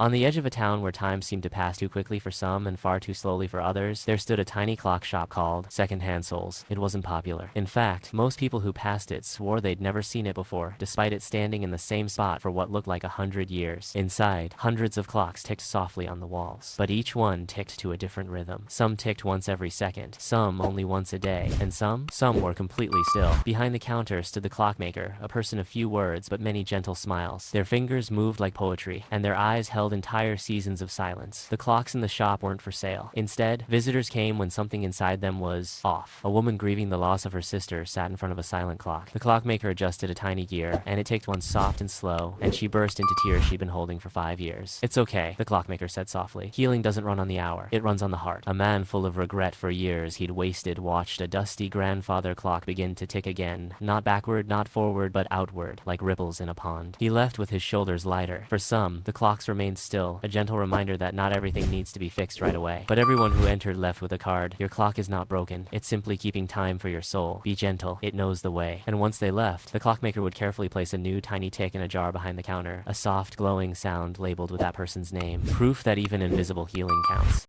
On the edge of a town where time seemed to pass too quickly for some and far too slowly for others, there stood a tiny clock shop called Secondhand. It wasn't popular. In fact, most people who passed it swore they'd never seen it before, despite it standing in the same spot for what looked like 100 years. Inside, hundreds of clocks ticked softly on the walls, but each one ticked to a different rhythm. Some ticked once every second, some only once a day, and some were completely still. Behind the counter stood the clockmaker, a person of few words but many gentle smiles. Their fingers moved like poetry, and their eyes held entire seasons of silence. The clocks in the shop weren't for sale. Instead, visitors came when something inside them was off. A woman grieving the loss of her sister sat in front of a silent clock. The clockmaker adjusted a tiny gear, and it ticked once soft and slow, and she burst into tears she'd been holding for 5 years. "It's okay," the clockmaker said softly. "Healing doesn't run on the hour. It runs on the heart." A man full of regret for years he'd wasted watched a dusty grandfather clock begin to tick again, not backward, not forward, but outward, like ripples in a pond. He left with his shoulders lighter. For some, the clocks remained still, a gentle reminder that not everything needs to be fixed right away. But everyone who entered left with a card. "Your clock is not broken. It's simply keeping time for your soul. Be gentle. It knows the way." And once they left, the clockmaker would carefully place a new tiny tick in a jar behind the counter, a soft glowing sound labeled with that person's name, proof that even invisible healing counts.